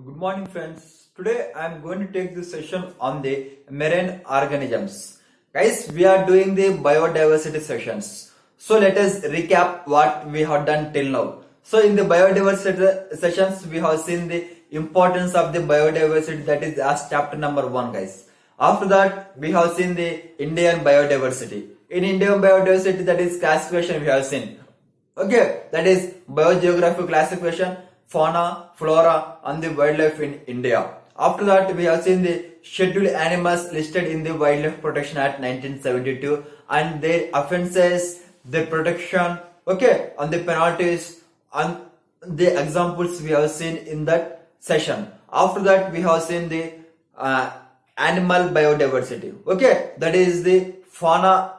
Good morning, friends. Today I am going to take this session on the marine organisms. Guys, we are doing the biodiversity sessions. So let us recap what we have done till now. So in the biodiversity sessions, we have seen the importance of the biodiversity, that is as chapter number 1, guys. After that, we have seen the Indian biodiversity. In Indian biodiversity, that is classification we have seen. Okay, that is biogeographic classification, fauna, flora, and the wildlife in India. After that, we have seen the scheduled animals listed in the Wildlife Protection Act 1972 and their offences, their protection, okay, and the penalties and the examples we have seen in that session. After that, we have seen the animal biodiversity. Okay, that is the fauna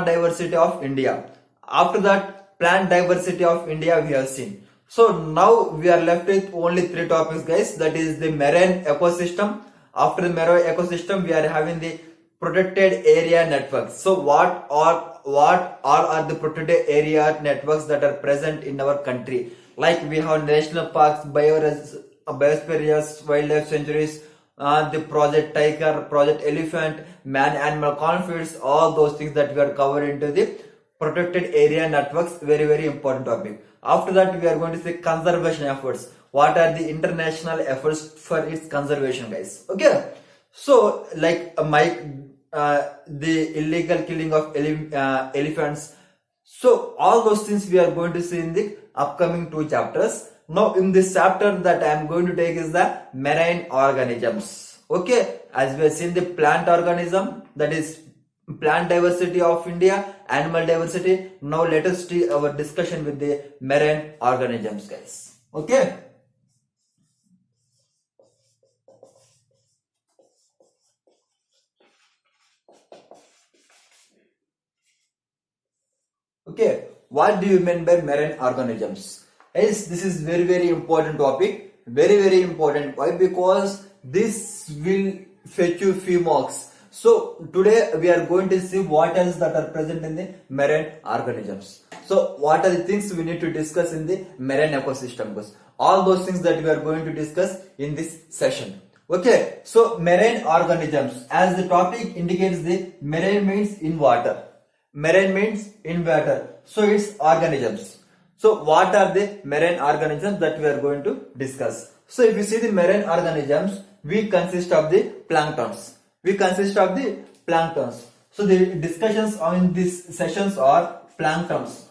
diversity of India. After that, plant diversity of India we have seen. So now we are left with only 3 topics, guys. That is the marine ecosystem. After the marine ecosystem, we are having the protected area networks. So what are the protected area networks that are present in our country? Like we have national parks, biospheres, wildlife sanctuaries, the Project Tiger, Project Elephant, man-animal conflicts, all those things that we are covered into the protected area networks. Very important topic. After that, we are going to see conservation efforts. What are the international efforts for its conservation, guys? Okay. So like the illegal killing of elephants. So all those things we are going to see in the upcoming 2 chapters. Now in this chapter that I am going to take is the marine organisms. Okay, as we have seen the plant organism, that is plant diversity of India, animal diversity. Now let us see our discussion with the marine organisms, guys. Okay. Okay, what do you mean by marine organisms? Yes, this is very important topic. Very important. Why? Because this will fetch you few marks. So today we are going to see what else that are present in the marine organisms. So what are the things we need to discuss in the marine ecosystem? All those things that we are going to discuss in this session. Okay, so marine organisms, as the topic indicates, the marine means in water. Marine means in water. So it's organisms. So what are the marine organisms that we are going to discuss? So if you see the marine organisms, we consist of the planktons. So the discussions on these sessions are planktons.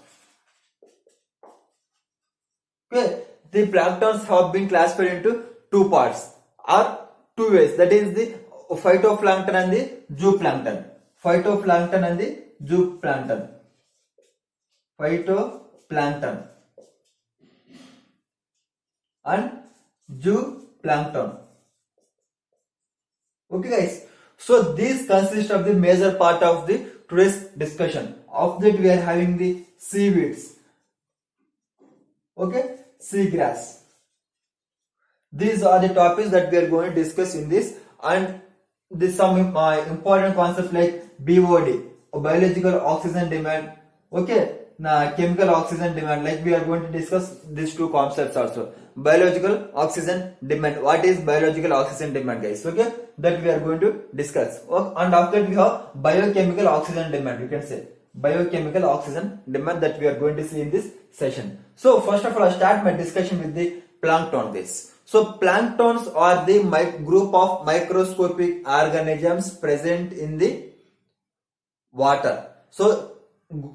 Okay, the planktons have been classified into 2 parts or 2 ways. That is the phytoplankton and the zooplankton. Phytoplankton and the zooplankton. Phytoplankton and zooplankton. Okay, guys. So these consist of the major part of the today's discussion. Of that we are having the seaweeds. Okay, seagrass. These are the topics that we are going to discuss in this, and this some important concepts like BOD, biological oxygen demand. Okay, chemical oxygen demand. Like we are going to discuss these 2 concepts also. Biological oxygen demand. What is biological oxygen demand, guys? Okay, that we are going to discuss. And after that we have biochemical oxygen demand. You can say biochemical oxygen demand that we are going to see in this session. So first of all, I start my discussion with the plankton. So planktons are the group of microscopic organisms present in the water. So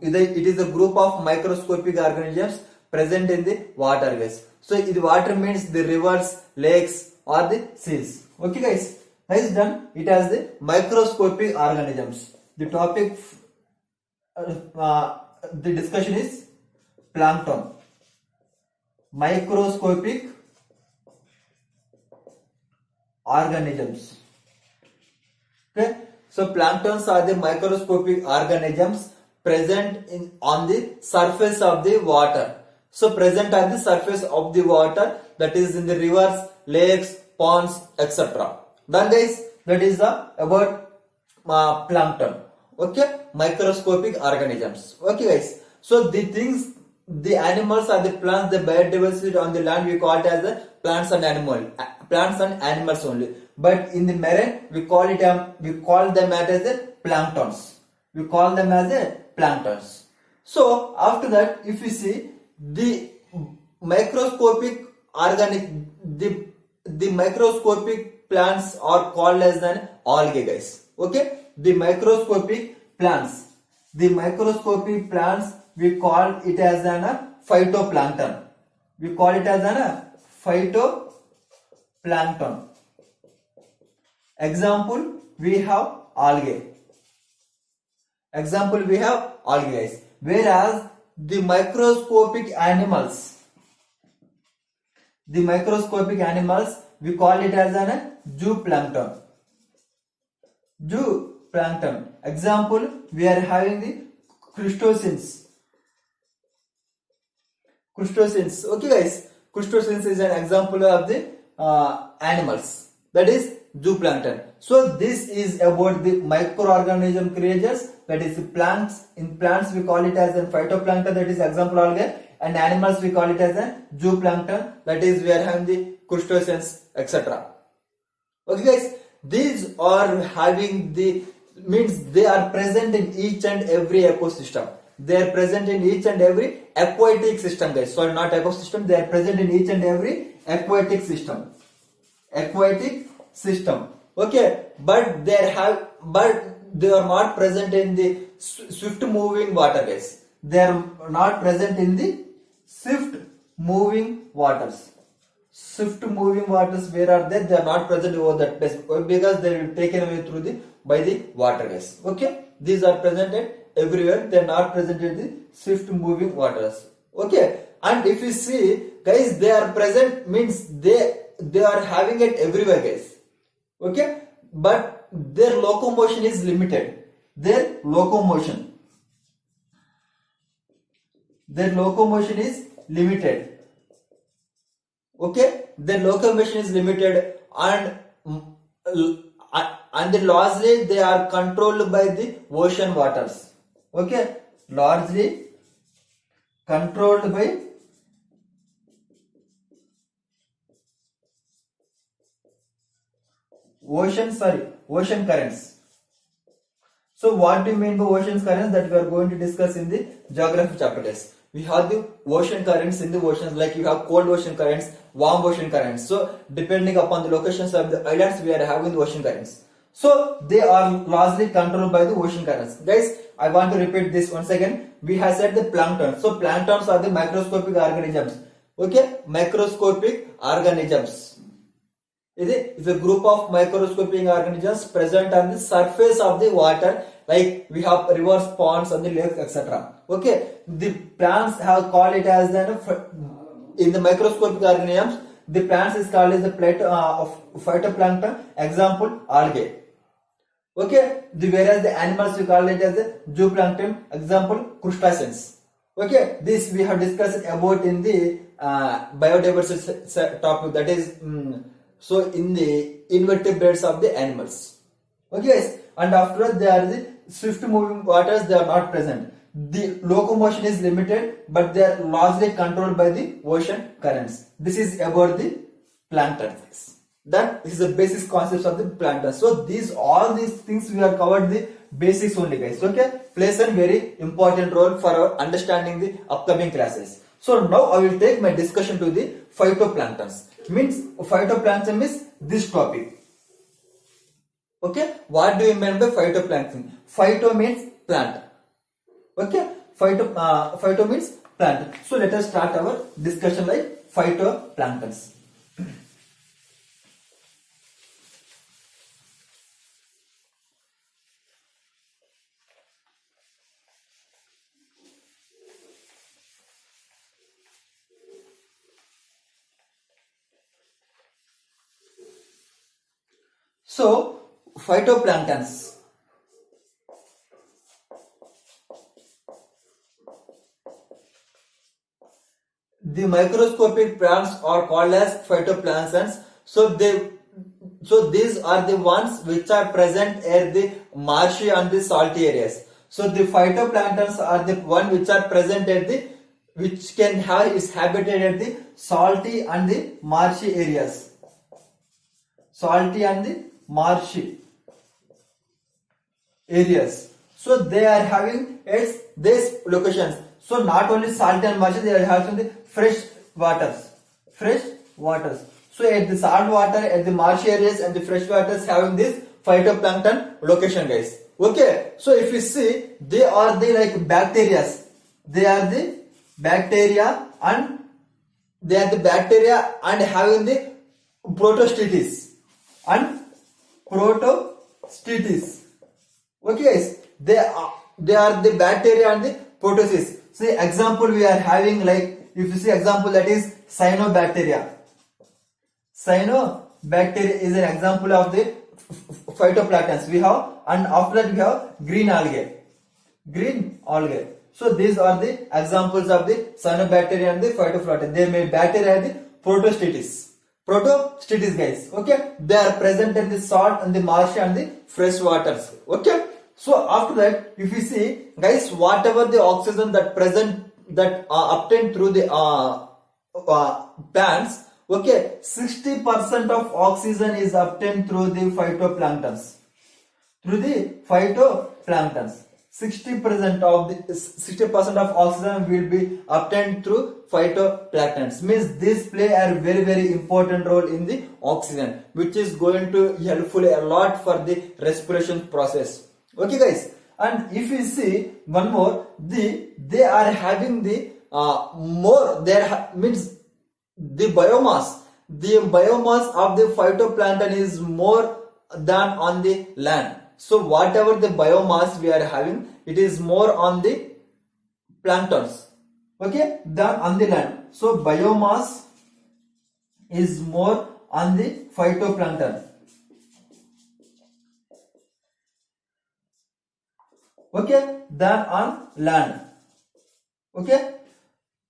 it is a group of microscopic organisms present in the water, guys. So the water means the rivers, lakes or the seas. Okay, guys. Nice, done. It has the microscopic organisms. The topic, the discussion is plankton. Microscopic organisms. Okay. So planktons are the microscopic organisms present on the surface of the water. So present on the surface of the water, that is in the rivers, lakes, ponds, etc. Then guys, that is about plankton. Okay, microscopic organisms. Okay, guys. So the things the animals or the plants, the biodiversity on the land, we call it as the plants and animals only. But in the marine, we call them as the planktons. We call them as the planktons. So after that, if you see the microscopic organic, the microscopic plants are called as an algae, guys. Okay, the microscopic plants we call it as an phytoplankton. We call it as an phytoplankton. Example, we have algae. Guys. Whereas the microscopic animals, we call it as an zooplankton. Example, we are having the crustaceans. Okay, guys. Crustaceans is an example of the animals. That is zooplankton. So this is about the microorganism creatures. That is the plants. In plants we call it as a phytoplankton. That is example algae. And animals we call it as a zooplankton. That is we are having the crustaceans, etc. Okay, guys. These are having the means they are present in each and every ecosystem. They are present in each and every aquatic system, guys. Sorry, not ecosystem. They are present in each and every aquatic system. Okay, but they are not present in the swift moving water, guys. They are not present in the swift moving waters. Where are they? They are not present over that place because they will be taken away by the water, guys. Okay, these are presented everywhere. They are not present in the swift moving waters. Okay, and if you see, guys, they are present means they are having it everywhere, guys. Okay, but their locomotion is limited. Their locomotion is limited. Okay, their locomotion is limited, and largely they are controlled by the ocean waters. Okay, largely controlled by ocean currents. So what do you mean by ocean currents? That we are going to discuss in the geography chapter, guys. We have the ocean currents in the oceans, like you have cold ocean currents, warm ocean currents. So depending upon the locations of the islands, we are having the ocean currents. So they are largely controlled by the ocean currents. Guys, I want to repeat this once again. We have said the plankton. So planktons are the microscopic organisms. Okay, microscopic organisms. It is a group of microscopic organisms present on the surface of the water, like we have rivers, ponds, and the lakes, etc. Okay, the plants have called it as in the microscopic organisms. The plants is called as the of phytoplankton. Example, algae. Okay, whereas the animals we call it as the zooplankton. Example, crustaceans. Okay, this we have discussed about in the biodiversity topic. That is. So in the invertebrates of the animals. Okay, guys, and after that they are the swift moving waters. They are not present. The locomotion is limited, but they are largely controlled by the ocean currents. This is about the plankton. That is the basic concepts of the plankton. So all these things we have covered the basics only, guys. Okay, plays a very important role for our understanding the upcoming classes. So now I will take my discussion to the phytoplanktons. Means phytoplankton is this topic. Okay, what do you mean by phytoplankton? Phyto means plant. Okay, phyto means plant. So let us start our discussion like phytoplanktons. So, phytoplanktons. The microscopic plants are called as phytoplanktons. So these are the ones which are present at the marshy and the salty areas. So the phytoplanktons are the one which are present at the which can have its habitat at the salty and the marshy areas. Salty and the marshy areas. So they are having its these locations. So not only salty and marshy, they are having the fresh waters. Fresh waters. So at the salt water, at the marshy areas and the fresh waters having this phytoplankton location, guys. Okay. So if you see, they are the like bacteria. They are the bacteria and having the protostitis and protostitis. Okay, guys. They are the bacteria and the protosis. See example we are having, like if you see example, that is cyanobacteria. Cyanobacteria is an example of the phytoplanktons we have, and after that we have green algae. Green algae. So these are the examples of the cyanobacteria and the phytoplankton. They may bacteria and the protostitis. Protostitis, guys. Okay, they are present in the salt and the marshy and the fresh waters. Okay. So after that, if you see, guys, whatever the oxygen that obtained through the plants, okay, 60% of oxygen is obtained through the phytoplanktons. 60% of oxygen will be obtained through phytoplanktons. Means this play a very, very important role in the oxygen, which is going to helpful a lot for the respiration process. Okay, guys. And if you see one more, they are having the more. Means the biomass of the phytoplankton is more than on the land. So whatever the biomass we are having, it is more on the planktons, okay, than on the land. So biomass is more on the phytoplankton, okay, than on land. Okay,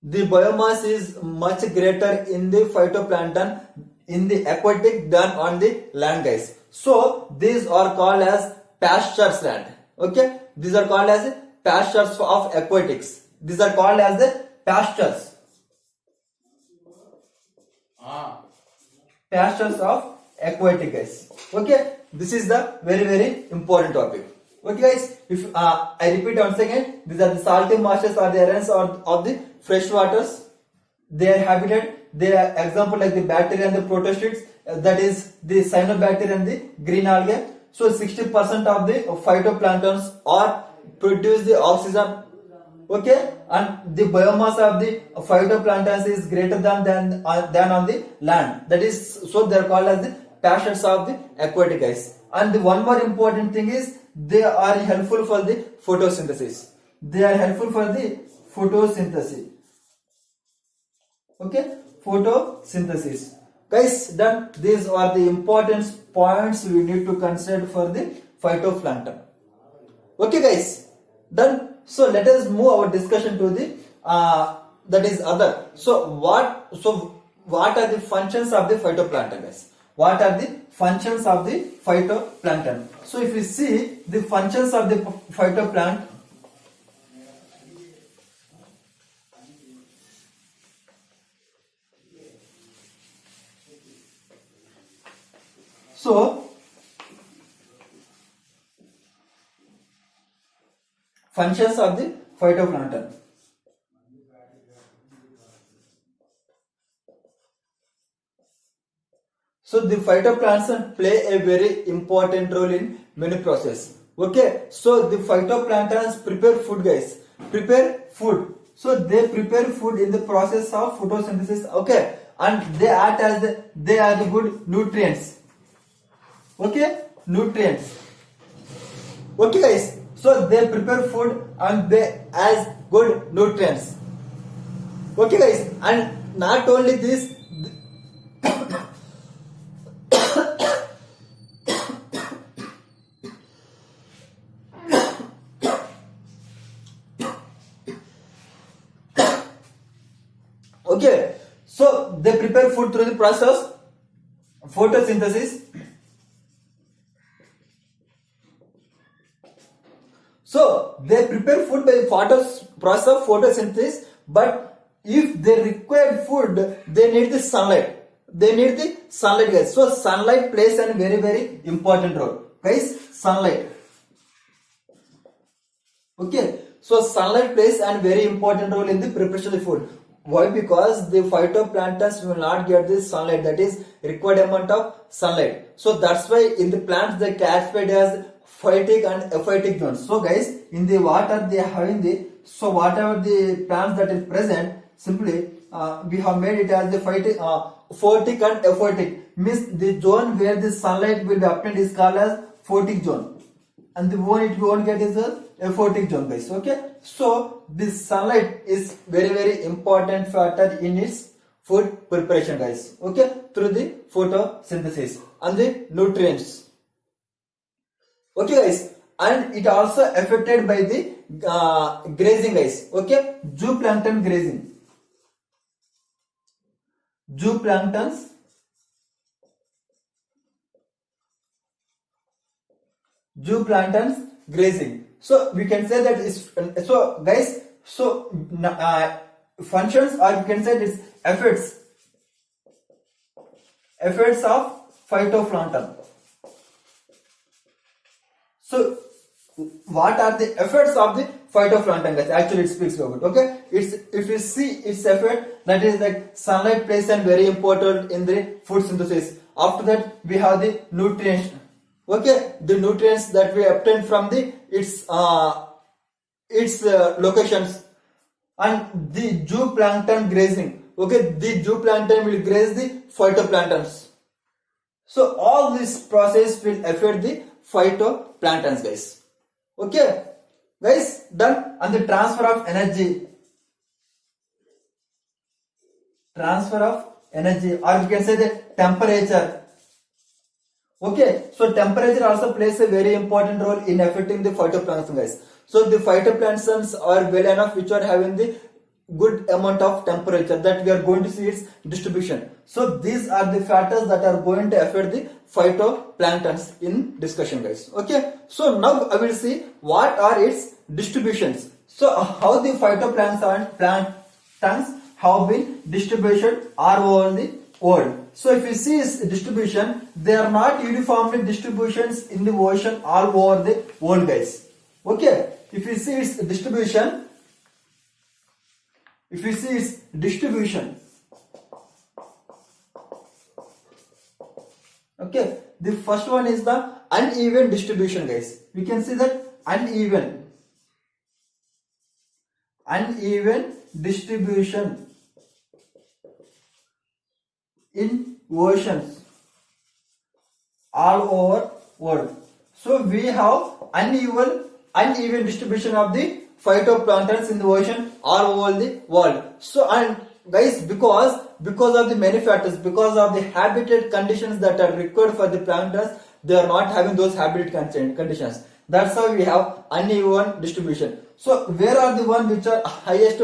the biomass is much greater in the phytoplankton in the aquatic than on the land, guys. So these are called as pastures land. Okay, these are called as pastures of aquatics. These are called as the pastures. Pastures of aquatic, guys. Okay, this is the very, very important topic. Okay, guys, if I repeat once again, these are the salty marshes or the areas of the fresh waters. Their habitat, they are example like the bacteria and the protostites, that is the cyanobacteria and the green algae. So 60% of the phytoplanktons are produce the oxygen. Okay, and the biomass of the phytoplanktons is greater than on the land. That is, so they are called as the pastures of the aquatic, guys. And the one more important thing is they are helpful for the photosynthesis. They are helpful for the photosynthesis. Okay, photosynthesis. Guys, done. These are the important points we need to consider for the phytoplankton. Okay, guys, done. So let us move our discussion to the that is other. So what are the functions of the phytoplankton, guys? What are the functions of the phytoplankton? So if you see the functions of the phytoplankton, so functions of the phytoplankton. So the phytoplankton play a very important role in many processes. Okay, so the phytoplanktons prepare food, guys. Prepare food. So they prepare food in the process of photosynthesis. Okay, and they act as they are the good nutrients. Okay, nutrients. Okay, guys. So they prepare food and they as good nutrients. Okay, guys, and not only this. Okay, so they prepare food through the process photosynthesis. So they prepare food by process of photosynthesis, but if they require food, they need the sunlight. They need the sunlight, guys. So sunlight plays a very, very important role, guys. Sunlight. Okay, so sunlight plays a very important role in the preparation of the food. Why? Because the phytoplanktons will not get this sunlight, that is required amount of sunlight. So that's why in the plants they classified as phytic and aphytic zones. So guys, in the water they are having the, so whatever the plants that is present, simply we have made it as the photic and aphytic, means the zone where the sunlight will be obtained is called as photic zone, and the one it won't get is a aphytic zone, guys. Okay, so this sunlight is very, very important factor in its food preparation, guys. Okay, through the photosynthesis and the nutrients. Okay, guys, and it also affected by the grazing, guys. Okay, zooplankton grazing. Zooplanktons grazing. So we can say that is, so guys, so functions, or you can say this effects of phytoplankton. So what are the effects of the phytoplankton, guys? Actually it speaks about, okay, it's, if you see its effect, that is like sunlight plays a very important in the food synthesis. After that we have the nutrients. Okay, the nutrients that we obtain from the its locations, and the zooplankton grazing. Okay, the zooplankton will graze the phytoplanktons. So all this process will affect the phytoplanktons, guys. Okay, guys, done. And the transfer of energy. Or you can say the temperature. Okay, so temperature also plays a very important role in affecting the phytoplankton, guys. So the phytoplanktons are well enough which are having the good amount of temperature, that we are going to see its distribution. So these are the factors that are going to affect the phytoplanktons in discussion, guys. Okay, so now I will see what are its distributions. So how the phytoplanktons have been distributed all over the world. So if you see its distribution, they are not uniformly distributions in the ocean all over the world, guys. Okay, if you see its distribution, okay, the first one is the uneven distribution, guys. We can see that uneven distribution in oceans all over world. So we have uneven distribution of the phytoplanktons in the ocean all over the world. So, and guys, because of the many factors, because of the habitat conditions that are required for the planktons, they are not having those habitat conditions. That's how we have uneven distribution. So where are the one which are highest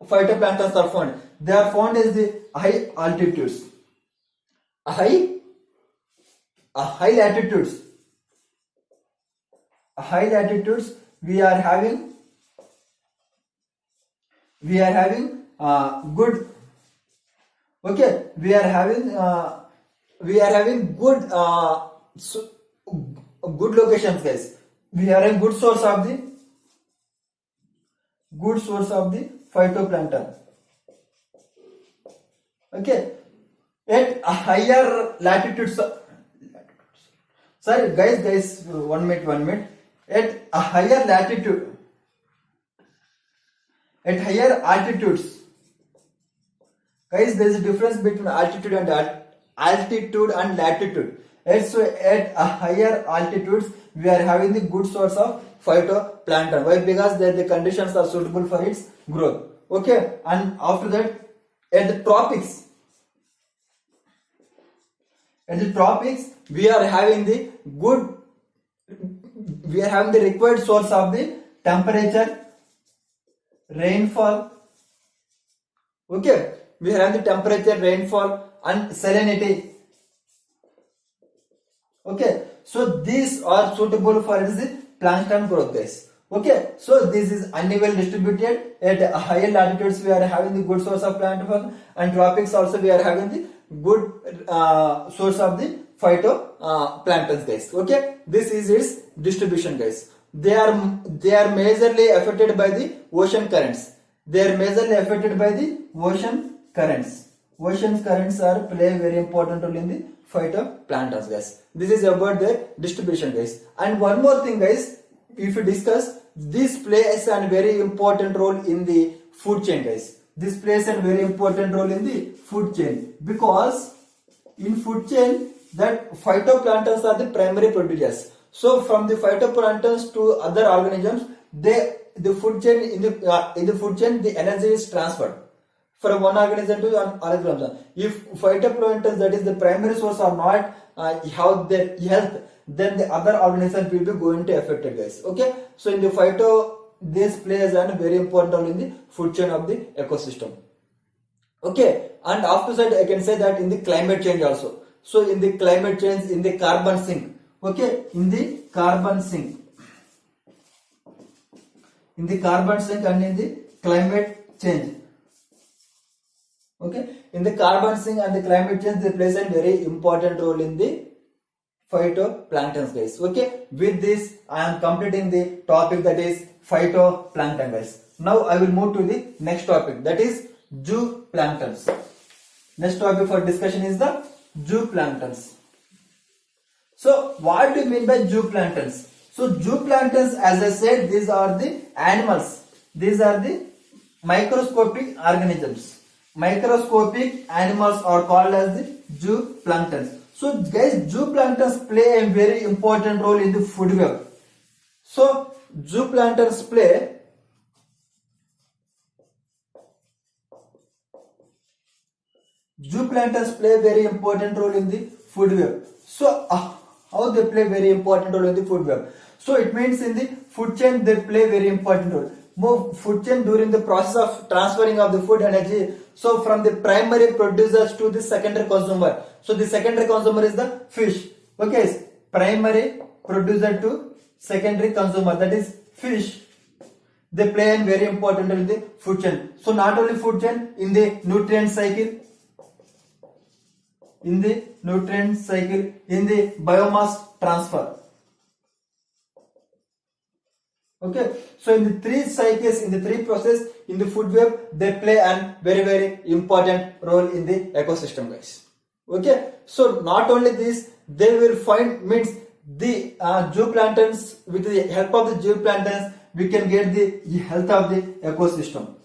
phytoplanktons are found? They are found as the high altitudes, high latitudes. High latitudes we are having good. Okay, we are having good good locations, guys. We are a good source of the phytoplankton. Okay, at a higher latitudes. Sorry, guys, 1 minute. At a higher latitude, at higher altitudes, guys, there is a difference between altitude and latitude. And so at a higher altitudes, we are having the good source of phytoplankton. Why? Because the conditions are suitable for its growth. Okay, and after that, at the tropics, we are having the required source of the temperature, rainfall. Okay, we have the temperature, rainfall, and salinity. Okay, so these are suitable for the plankton growth, guys. Okay, so this is uneven distributed. At higher latitudes we are having the good source of plant life, and tropics also we are having the good source of the phytoplanktons, guys. Okay, this is its distribution, guys. They are majorly affected by the ocean currents. They are majorly affected by the ocean currents. Ocean currents are play a very important role in the phytoplanktons, guys. This is about their distribution, guys. And one more thing, guys, if you discuss, this plays a very important role in the food chain, guys. This plays a very important role in the food chain, because in food chain that phytoplanktons are the primary producers. So from the phytoplanktons to other organisms, the food chain in the food chain the energy is transferred from one organism to another organism. If phytoplanktons, that is the primary source, are not have their health, then the other organisms will be going to affected, guys. Okay, so in the this plays a very important role in the food chain of the ecosystem. Okay, and after that I can say that in the climate change also. So in the climate change, in the carbon sink. Okay, in the carbon sink, and in the climate change. Okay, in the carbon sink and the climate change, they plays a very important role in the phytoplanktons, guys. Okay, with this I am completing the topic, that is phytoplankton, guys. Now I will move to the next topic, that is zooplanktons. Next topic for discussion is the zooplanktons. So what do you mean by zooplanktons? So zooplanktons, as I said, these are the animals. These are the microscopic organisms. Microscopic animals are called as the zooplanktons. So guys, zooplanktons play a very important role in the food web. So zooplanktons play a very important role in the food web. So how they play very important role in the food web? So it means in the food chain they play very important role. Move food chain during the process of transferring of the food energy. So from the primary producers to the secondary consumer. So the secondary consumer is the fish. Okay, primary producer to secondary consumer, that is fish. They play a very important role in the food chain. So not only food chain, in the nutrient cycle, in the biomass transfer. Okay, so in the three cycles, in the three process in the food web, they play a very, very important role in the ecosystem, guys. Okay, so not only this, they will find, means the zooplanktons, with the help of the zooplanktons, we can get the health of the ecosystem.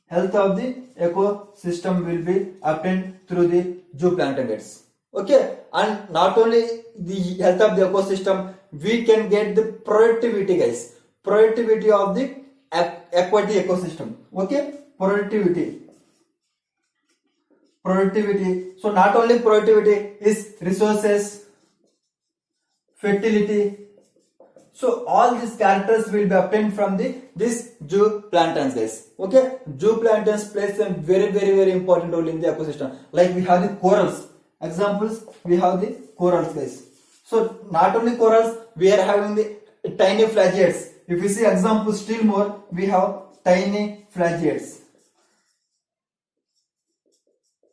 Health of the ecosystem will be obtained through the zooplankton, guys. Okay, and not only the health of the ecosystem, we can get the productivity, guys. Productivity of the aquatic ecosystem. Okay, productivity. So not only productivity is resources, fertility. So all these characters will be obtained from this zooplanktons, guys. Okay, zooplanktons plays a very, very, very important role in the ecosystem. Like we have the corals. Examples, we have the corals, guys. So not only corals, we are having the tiny flagellates. If we see examples still more, we have tiny flagellates.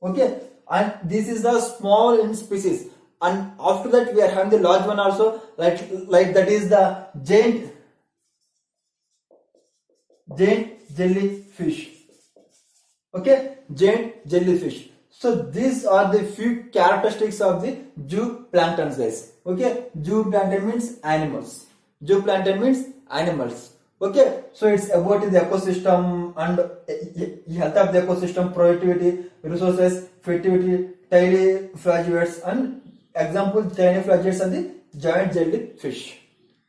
Okay, and this is the small in species. And after that, we are having the large one also, like that is the giant jellyfish. Okay, giant jellyfish. So these are the few characteristics of the zooplanktons, guys. Okay, zooplankton means animals. Zooplankton means animals. Okay, so it's about the ecosystem and health of the ecosystem, productivity, resources, fertility, tiny flagellates, and example tiny flagellates and the giant jellyfish.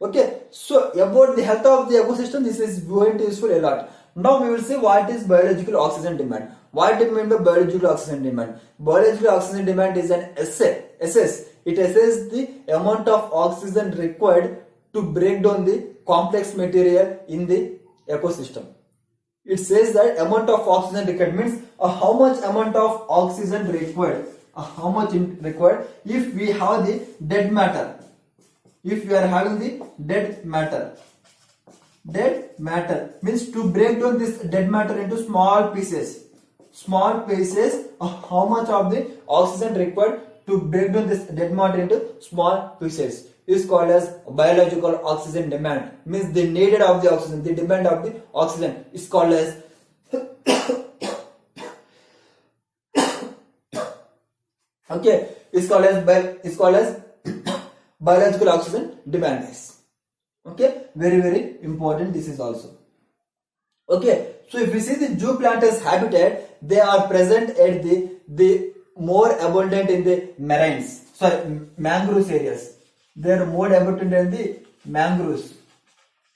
Okay, so about the health of the ecosystem, this is going to useful a lot. Now we will see what is biological oxygen demand. What do you mean by biological oxygen demand? Biological oxygen demand is an assess. It assesses the amount of oxygen required to break down the complex material in the ecosystem. It says that amount of oxygen required means how much amount of oxygen required. How much required if we have the dead matter. If we are having the dead matter. Dead matter means to break down this dead matter into small pieces. Small pieces. How much of the oxygen required to break down this dead matter into small pieces is called as biological oxygen demand. Means the needed of the oxygen, the demand of the oxygen is called as okay. Is called as biological oxygen demand is. Okay, very important. This is also okay. So if we see the zooplankton's habitat, they are present at the more abundant in the marines. Sorry, mangroves areas. They are more abundant in the mangroves.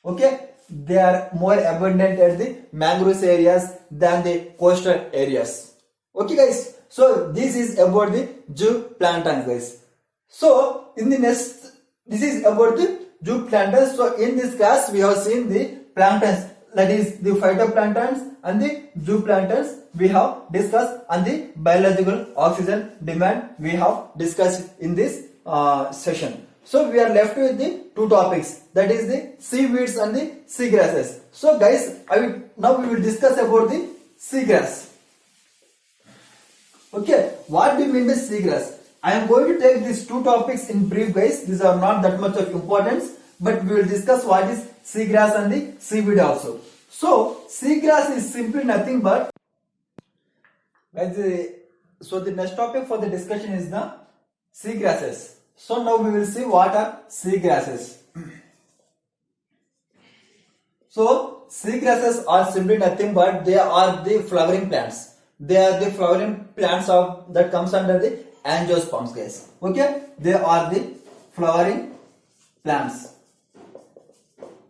Okay, they are more abundant at the mangroves areas than the coastal areas. Okay, guys. So this is about the zooplankton, guys. So in the next, this is about the zooplankton. So in this class, we have seen the planktons, that is the phytoplanktons and the zooplanktons. We have discussed, and the biological oxygen demand we have discussed in this session. So we are left with the two topics, that is the seaweeds and the seagrasses. So guys, now we will discuss about the seagrass. Okay, what do you mean by seagrass? I am going to take these two topics in brief, guys. These are not that much of importance, but we will discuss what is seagrass and the seaweed also. So seagrass is simply nothing but so the next topic for the discussion is the seagrasses. So now we will see what are seagrasses. So seagrasses are simply nothing but they are the flowering plants. They are the flowering plants of that comes under the angiosperms, guys. Okay, they are the flowering plants.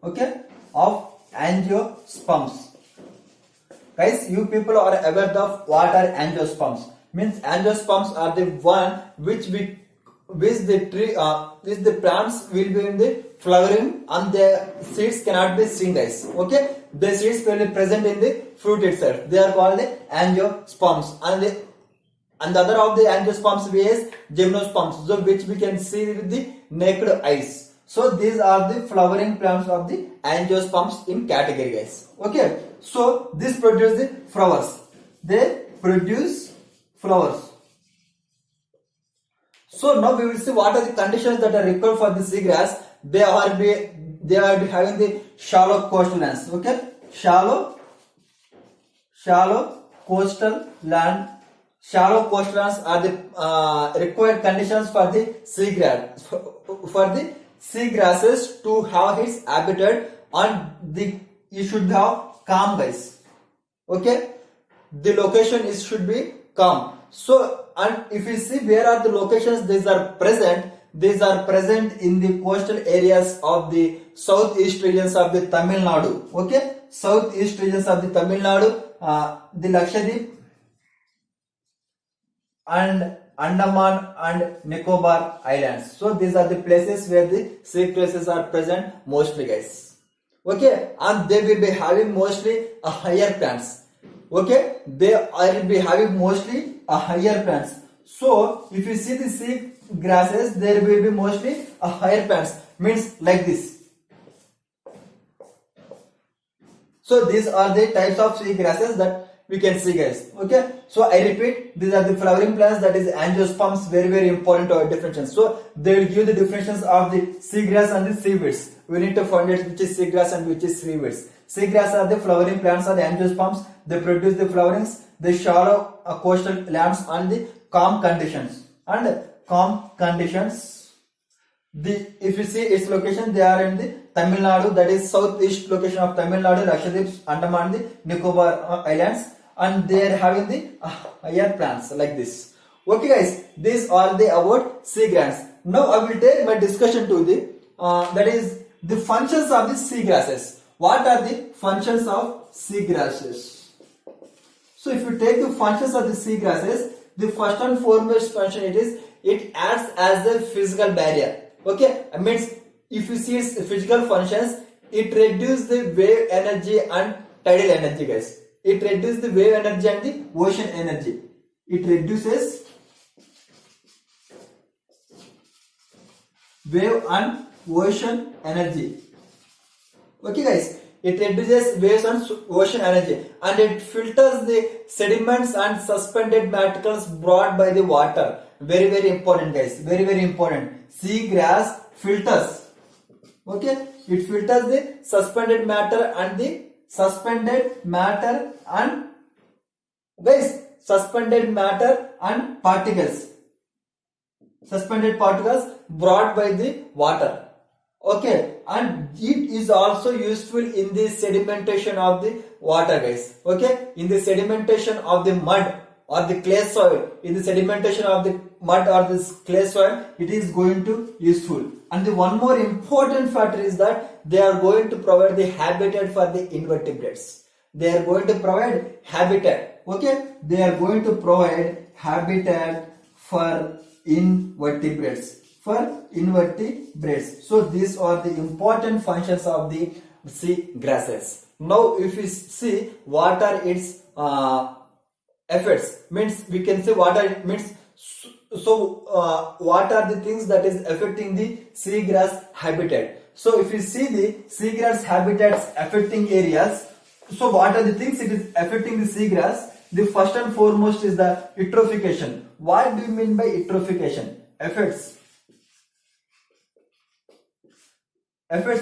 Okay, of angiosperms. Guys, you people are aware of what are angiosperms. Means angiosperms are the one which the plants will be in the flowering and the seeds cannot be seen, guys. Okay, the seeds will be present in the fruit itself. They are called the angiosperms, and the other of the angiosperms is gymnosperms, so which we can see with the naked eyes. So these are the flowering plants of the angiosperms in category, guys. Okay, so this produces the flowers. They produce flowers. So now we will see what are the conditions that are required for the seagrass. They are having the shallow coastal lands. Okay, shallow coastal land. Shallow coastal lands are the required conditions for the seagrass. For the seagrasses to have its habitat, and you should have calm, guys. Okay, the location should be calm. So, and if you see where are the locations these are present in the coastal areas of the southeast regions of the Tamil Nadu. Okay, southeast regions of the Tamil Nadu, the Lakshadweep and Andaman and Nicobar Islands. So these are the places where the seagrasses are present mostly, guys. Okay, and they will be having mostly a higher plants. Okay, they will be having mostly a higher plants. So if you see the sea grasses, there will be mostly a higher plants, means like this. So these are the types of sea grasses that we can see, guys. Okay, so I repeat, these are the flowering plants, that is angiosperms. Very important to our definitions. So they will give the definitions of the seagrass and the seaweeds. We need to find out which is seagrass and which is seaweeds. Seagrass are the flowering plants of the angiosperms. They produce the flowerings, the shallow coastal lands and the calm conditions. If you see its location, they are in the Tamil Nadu, that is southeast location of Tamil Nadu, Lakshadweep, Andaman, the Nicobar Islands, and they are having the higher plants like this. Okay, guys, these are the about seagrass. Now I will take my discussion to the that is the functions of the seagrasses. What are the functions of seagrasses? So if you take the functions of the seagrasses, the first and foremost function it acts as a physical barrier. Okay, I means if you see its physical functions, it reduces the wave energy and tidal energy, guys. It reduces the wave energy and the ocean energy. It reduces wave and ocean energy. Okay, guys. it reduces waves on ocean energy, and it filters the sediments and suspended particles brought by the water. Very very important guys, very important. Seagrass filters, okay, it filters the suspended matter and suspended matter and particles, suspended particles brought by the water. Okay, and it is also useful in the sedimentation of the water guys. Okay, in the sedimentation of the mud or the clay soil, in the sedimentation of the mud or this clay soil, it is going to useful. And the one more important factor is that they are going to provide the habitat for the invertebrates. They are going to provide habitat. Okay, they are going to provide habitat for invertebrates. So these are the important functions of the sea grasses. Now if we see what are its effects, means we can say what are it means. So what are the things that is affecting the seagrass habitat? So if you see the seagrass habitats affecting areas, so what are the things it is affecting the seagrass? The first and foremost is the eutrophication. What do you mean by eutrophication? Effects,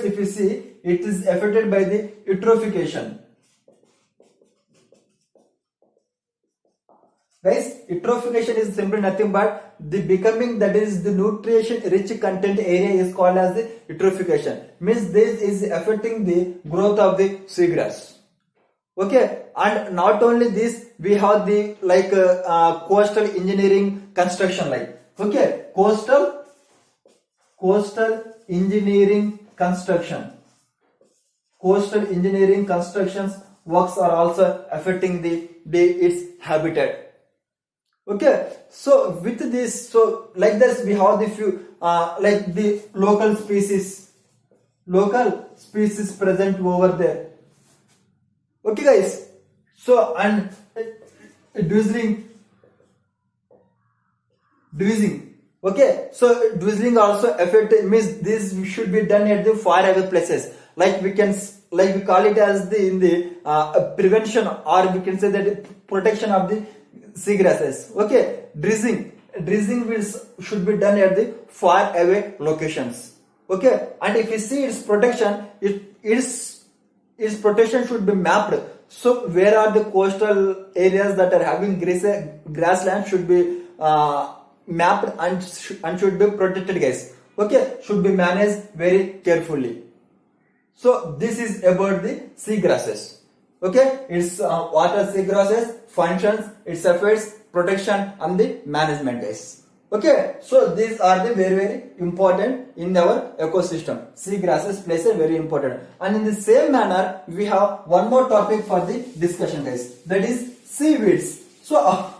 if you see, it is affected by the eutrophication. Guys, eutrophication is simply nothing but the becoming, that is the nutrition rich content area is called as the eutrophication. Means this is affecting the growth of the seagrass. Okay, and not only this, we have the coastal engineering construction, okay, coastal engineering constructions works are also affecting its habitat. Okay, so with this, so like this we have the few like the local species present over there. Okay guys, so and dwindling, okay, so dwindling also affect, means this should be done at the far away places, like we call it as in the prevention, or we can say that protection of the seagrasses. Okay, dredging should be done at the far away locations. Okay, and if you see its protection, its protection should be mapped. So where are the coastal areas that are having grassland should be mapped and should be protected guys. Okay, should be managed very carefully. So this is about the seagrasses. Okay, it's what are seagrasses, functions, its effects, protection and the management guys. Okay, so these are the very important in our ecosystem. Seagrasses plays a very important. And in the same manner, we have one more topic for the discussion guys. That is seaweeds. So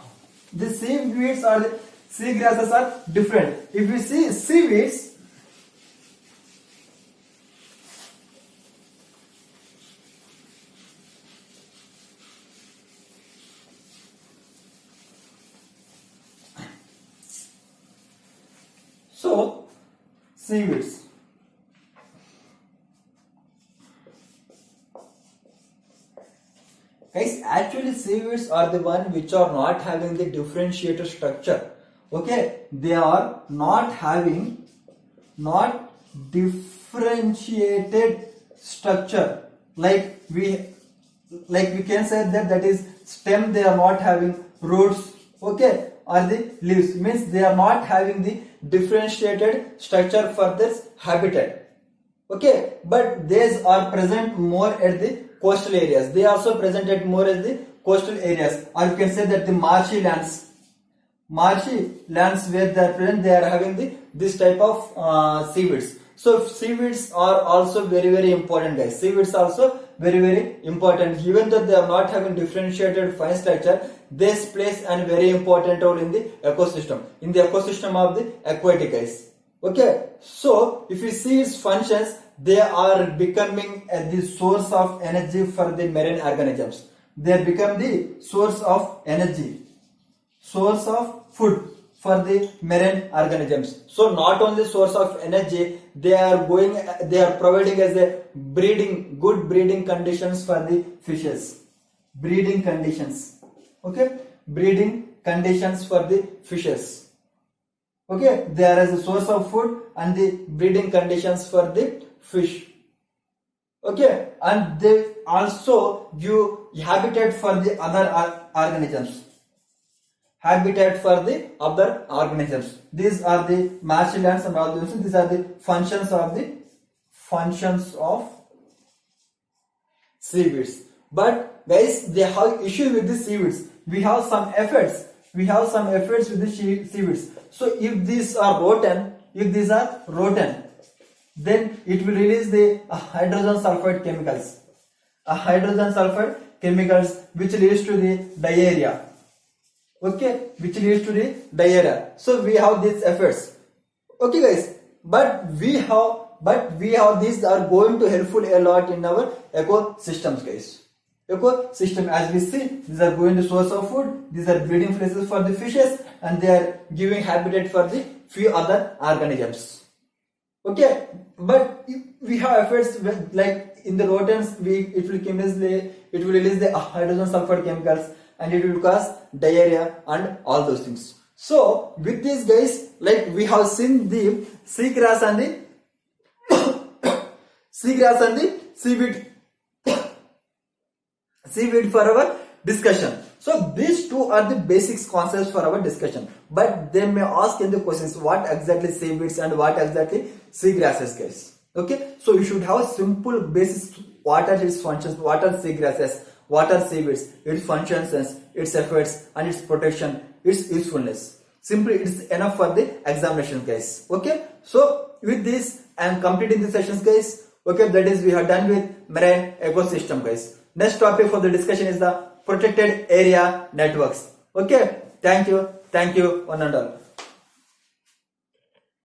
the seaweeds or the seagrasses are different. If we see seaweeds, so seaweeds. Guys, actually seaweeds are the one which are not having the differentiated structure. Okay, they are not having differentiated structure. Like we can say that is stem, they are not having roots. Okay, or the leaves, means they are not having the differentiated structure for this habitat. Okay, but these are present more at the coastal areas. They also present at more at the coastal areas, or you can say that the marshy lands where they are present, they are having this type of seaweeds. So seaweeds are also very important guys. Seaweeds also very important. Even though they are not having differentiated fine structure, this plays a very important role in the ecosystem, of the aquatic guys. Okay, so if you see its functions, they are becoming the source of energy for the marine organisms. They become the source of energy, source of food for the marine organisms. So not only source of energy, they are providing as a good breeding conditions for the fishes. Breeding conditions. Okay, breeding conditions for the fishes. Okay, they are as a source of food and the breeding conditions for the fish. Okay, and they also give habitat for the other organisms. Habitat for the other organisms. These are the marshlands and all those. These are the functions of seaweeds. But guys, they have issue with the seaweeds. We have some efforts with the seaweeds. So if these are rotten, then it will release the hydrogen sulfide chemicals, which leads to the diarrhea. Okay, which leads to the diarrhea. So we have these efforts. Okay guys, but we have these are going to helpful a lot in our ecosystems, guys. Ecosystem, as we see, these are going to source of food, these are breeding places for the fishes, and they are giving habitat for the few other organisms. Okay, but if we have efforts like in the rodents, it will release the hydrogen sulfide chemicals, and it will cause diarrhea and all those things. So with these guys, like we have seen the seagrass and the seaweed for our discussion. So these two are the basics concepts for our discussion. But they may ask in the questions what exactly seaweeds and what exactly seagrasses, guys. Okay, so you should have simple basics. What are its functions? What are seagrasses? What are seaweeds? Its functions, its efforts, and its protection, its usefulness. Simply, it's enough for the examination, guys. Okay, so with this, I am completing the sessions, guys. Okay, that is, we have done with marine ecosystem, guys. Next topic for the discussion is the protected area networks. Okay, thank you, one and all.